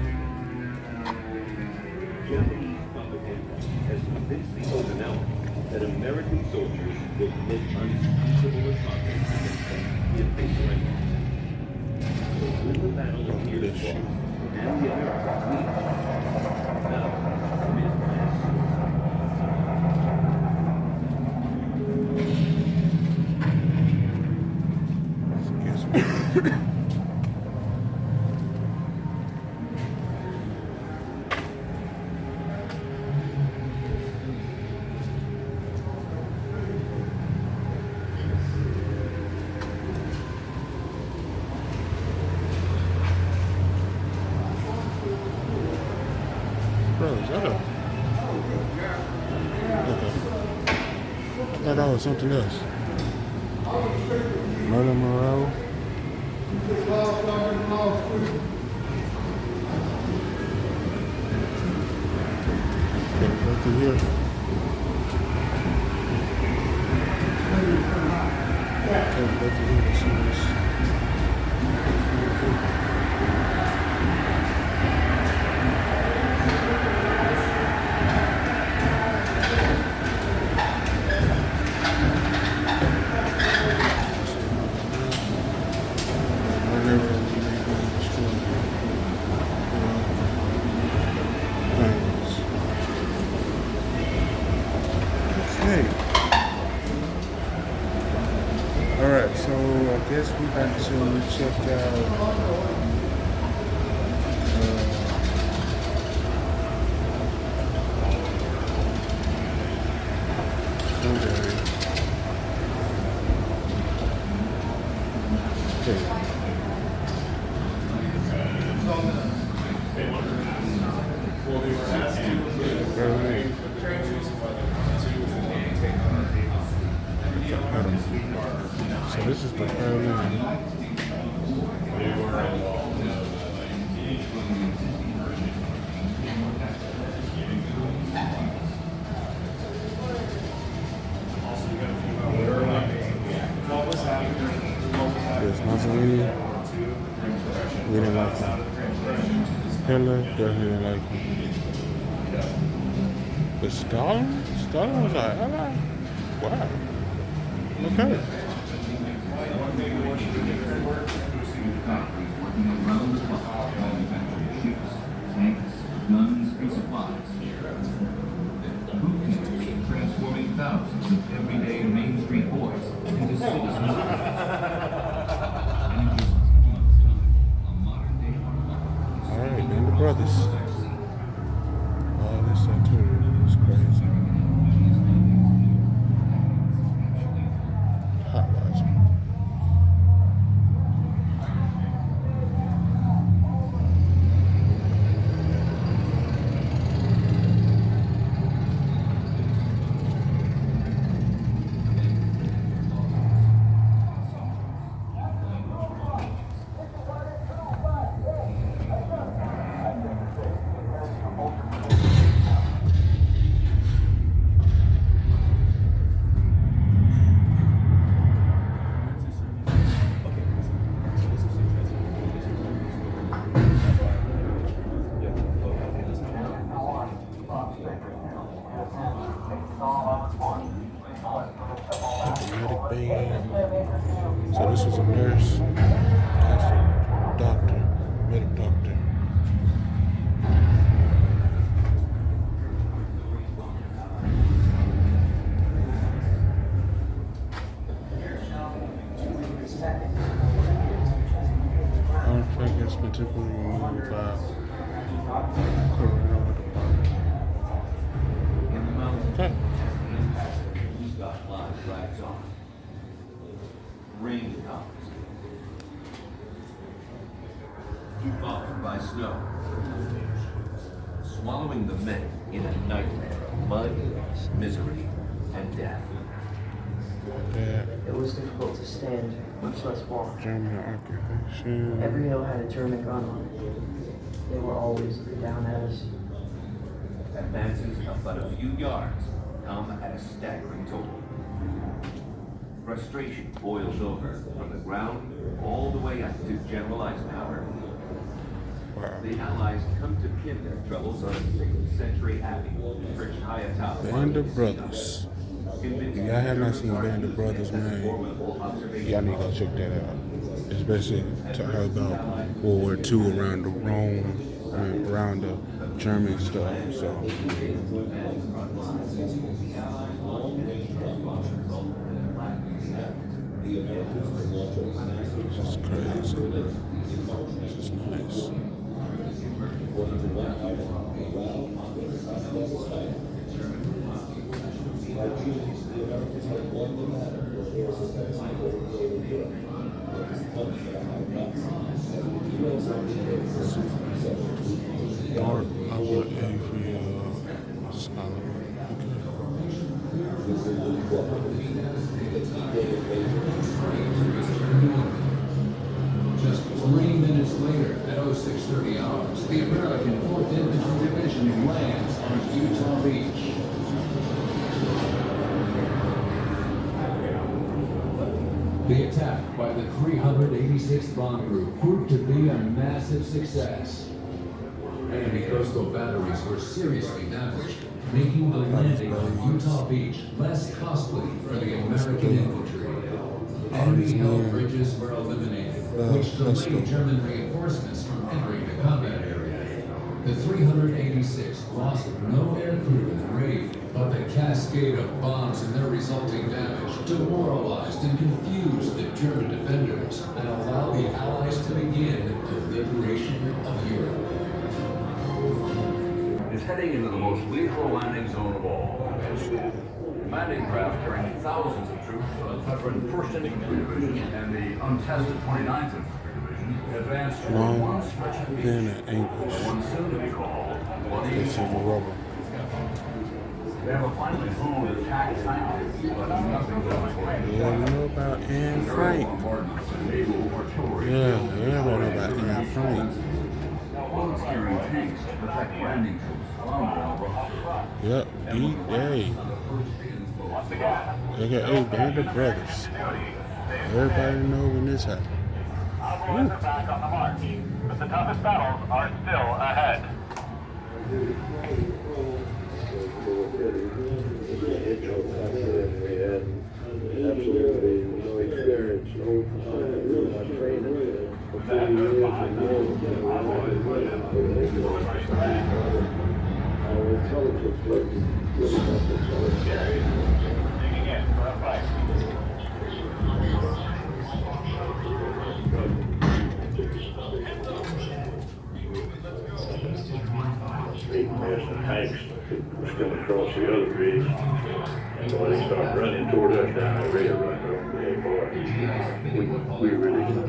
Japanese propaganda has convinced the Okinawan that American soldiers will commit unspeakable atrocities against them if they surrender. So when the battle appeared as lost, and the Americans leave, thousands commit mass suicide. Bro, is that a... Okay. I thought that was something else. Murder Monroe. Okay, go through here. Okay, go through here to see this. Alright, so I guess we got to check out so this is the Berlin. There's Mussolini. We didn't like him. Hitler, definitely didn't like him. But Stalin? Stalin was our ally? Wow. Okay. Guns and supplies. Boot camps transforming thousands of everyday Main Street boys into citizens. Alright, then the brothers. All this artillery is crazy. Ha. brothers. That's a doctor, medical doctor. Artifact has been temporarily removed by Colorado Department. In the mountains, Okay. he's got live flags on. Rain comes. Followed by snow. Swallowing the men in a nightmare of mud, misery, and death. Yeah. It was difficult to stand, much less walk. German occupation. Every hill had a German gun on it. They were always looking down at us. Advances of but a few yards come at a staggering toll. Frustration boils over from the ground all the way up to General Eisenhower. Wow. The Allies come to pin their troubles on a 6th century abbey, perched high atop Band of Brothers. If y'all have not seen Band of Brothers, man, y'all need to go check that out. It's basically talking about World War II around the Rome, around the German stuff. So. This is crazy. This is nice. Dark, I would aim for your scholar. Just 3 minutes later, at 0630 hours, the American 4th Infantry Division lands on Utah Beach. The attack by the 386th Bomb Group proved to be a massive success. Enemy coastal batteries were seriously damaged, making the landing on Utah Beach less costly for the American infantry. Enemy-held bridges were eliminated, which delayed German reinforcements from entering the combat area. The 386th lost no aircrew in the raid, but the cascade of bombs and their resulting damage demoralized and confused the German defenders and allowed the Allies to begin the liberation of Europe. Is heading into the most lethal landing zone of all. Landing craft carrying thousands of troops from the veteran 1st Infantry Division and the untested 29th Infantry Division advanced toward one stretch of beach, one soon to be called Bloody. They have a finely honed attack timetable, but nothing else. You don't know about Anne Frank. Yeah, everybody know about Anne Frank. Bullets carrying tanks to protect landing troops floundering on rough. Yep, D-Day. AKA Band of Brothers. Everybody know when this happened. Our boys are back on the march, but the toughest battles are still ahead. We had absolutely no experience, no training. For 40 years and more, our intelligence was good enough to tell us. Digging in for a fight. Eight massive tanks was coming across the other bridge. And when they started running toward us down that rail right over there, boy, we really killed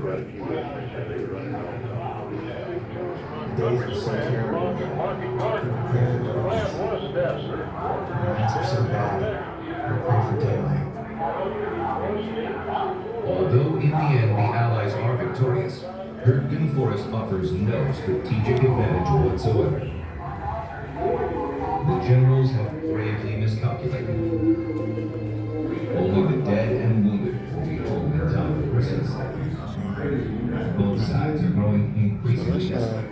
quite a few of them as they were running off. Days were so terrible. Nights are so bad. We pray for daylight. Although in the end the Allies are victorious, Hurtgen Forest offers no strategic advantage whatsoever. The generals have gravely miscalculated. Only the dead and wounded will be home in time for Christmas. Both sides are growing increasingly desperate.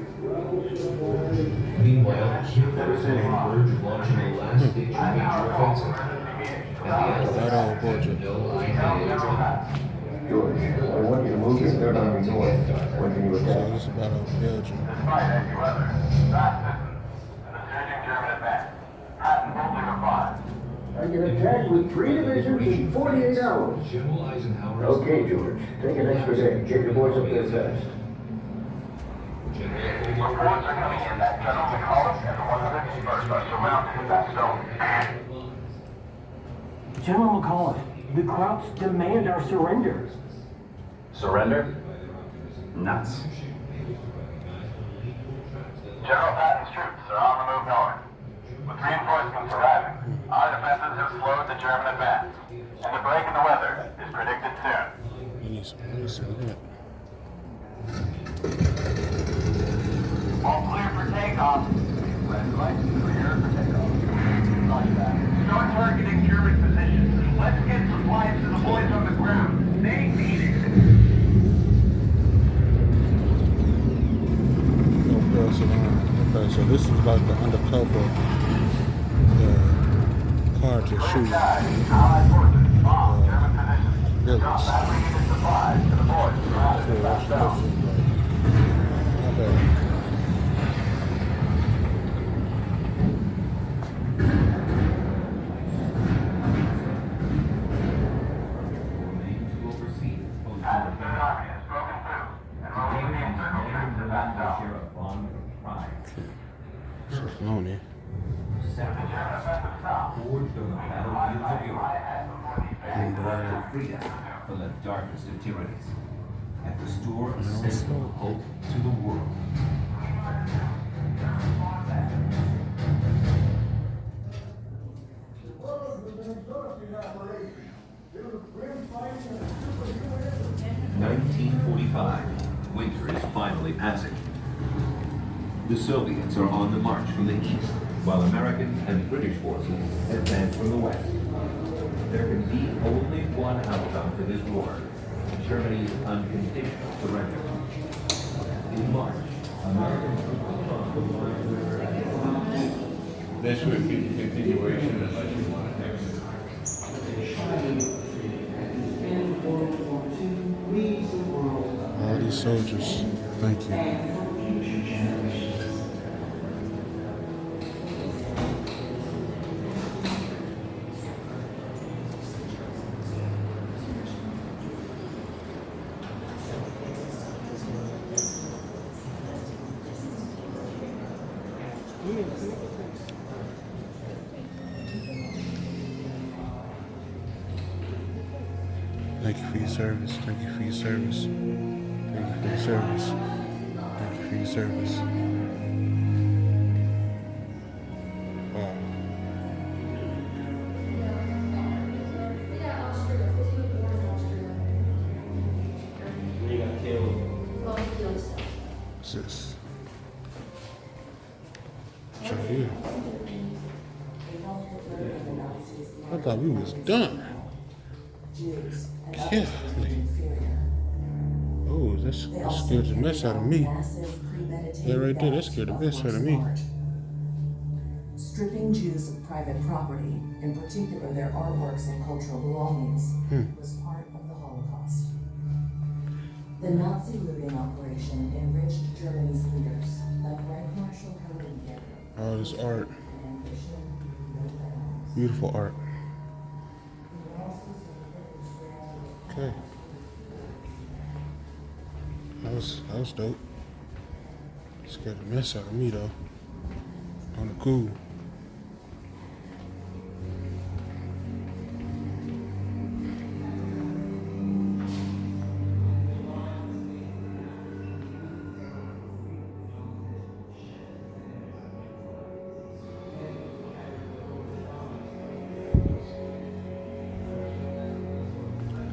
Meanwhile, Hitler is on the verge of launching a last-ditch major offensive, and the Allies have no idea it's coming. George, I want you to move your third army north. When can you So attack? this is about Belgium. Despite edgy weather, fast distance, and the surging German advance, Patton boldly replies. I can attack with 3 divisions in 48 hours. General Eisenhower. Okay, George. Take an extra day. Get your boys up there fast. Reports are coming in that General McCulloch and the 151st are surrounded in that zone. General McCulloch, the Krauts demand our surrender. Surrender? Nuts. General Patton's troops are on the move north. With reinforcements arriving, our defenses have slowed the German advance, and the break in the weather is predicted soon. You need some ice in that. All clear for takeoff. Red light, clear for takeoff. Like that. Start targeting German positions. Let's get supplies to the boys on the ground. They need it. Okay, so this is like the undercover car to shoot Allied forces bomb German positions. villains. Stop that needed supplies to the boys surrounded back south. Not bad. Patton's Third Army has broken through, and will lead the encircled troops to back south. This is lonely. The German offensive south. Forged on the battlefields of Europe. And brought freedom from the darkest of tyrannies. And restore a sense of hope to the world. (1945) Winter is finally passing. The Soviets are on the march from the east, while American and British forces advance from the west. There can be only one outcome to this war: Germany's unconditional surrender. In March, American troops crossed the line where This would be the continuation unless you want to exit. All these soldiers, thank you. Thank you for your service. Thank you for your service. Thank you for your service. Thank you for your service. Wow. What's this? Right here. I thought we was done. Yeah. Oh, that scared the mess out of me. That right there, that scared the mess out of me. Stripping Jews of private property, in particular their artworks and cultural belongings, was part of the Holocaust. The Nazi looting operation enriched Germany's leaders, like Right Marshal Hermann Goering. Oh, this art. Beautiful art. Okay. That was dope. Scared the mess out of me though. On the cool.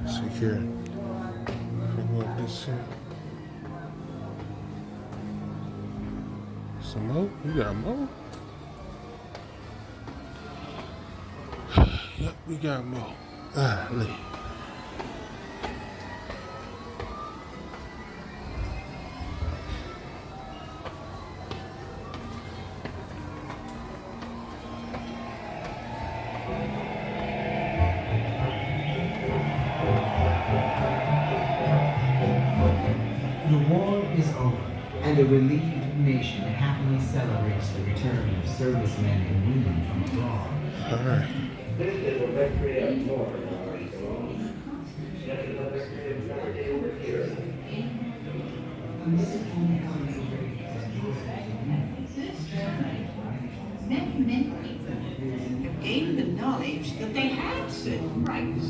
Secure. Go up this shit. Some more? You got more? Yep, we got more. Lee. The war is over, and a relieved nation happily celebrates the return of servicemen and women from abroad. All right. This is a victory of more than ours alone. This is a victory of liberty over here. Have gained the knowledge that they had certain rights.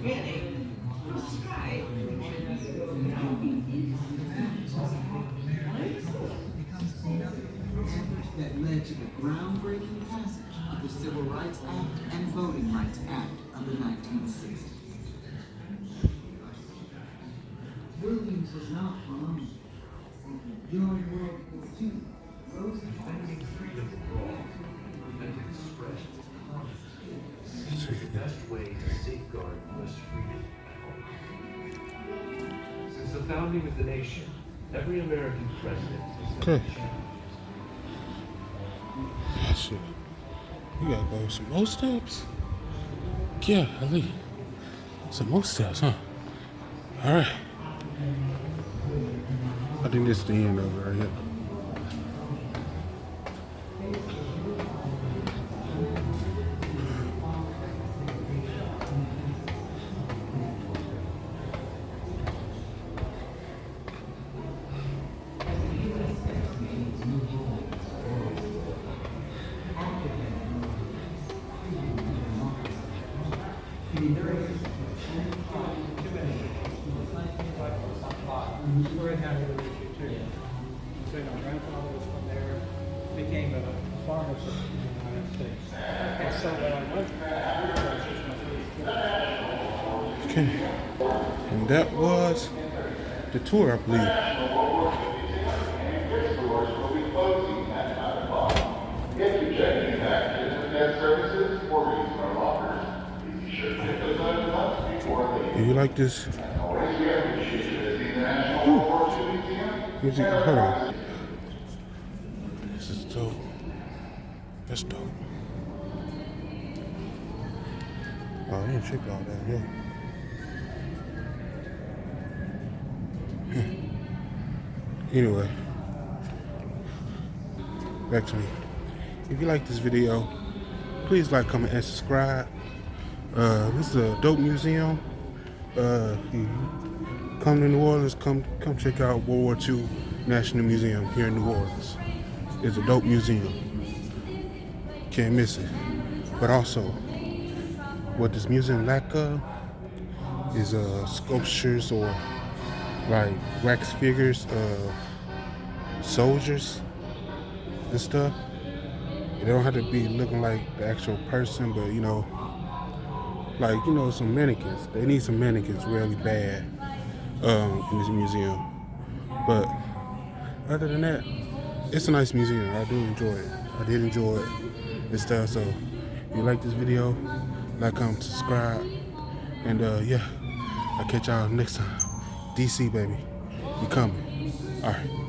Really, strive. That led to the groundbreaking passage of the Civil Rights Act and Voting Rights Act of the 1960s. Williams was not alone. During World War II, Roosevelt freedom for all and expressed This is the best way to safeguard U.S. freedom at home. Since the founding of the nation, every American president has Okay. Shit. We gotta go some more steps. Yeah, Ali. Some more steps, huh? Alright. I think this is the end of it right here. Very happy with you too. So my grandfather was from there, became a farmer in the United States. And so when I went Okay. And that was the tour, I believe. If you check any packages and debt services or reasonable offers, be sure to get those items up before they. Do you like this? Always we appreciate you at the National World War II Museum. Music, hold on. This is dope. That's dope. Oh, I didn't check all that, yeah. Anyway, back to me. If you like this video, please like, comment, and subscribe. This is a dope museum. You come to New Orleans, come check out World War II National Museum here in New Orleans. It's a dope museum. Can't miss it. But also, what this museum lack of is sculptures or like wax figures of soldiers and stuff. They don't have to be looking like the actual person, but you know, like, you know, some mannequins. They need some mannequins really bad in this museum. But other than that, it's a nice museum. I do enjoy it. I did enjoy it and stuff. So if you like this video, like, comment, subscribe, and yeah, I'll catch y'all next time. DC, baby, we coming. All right.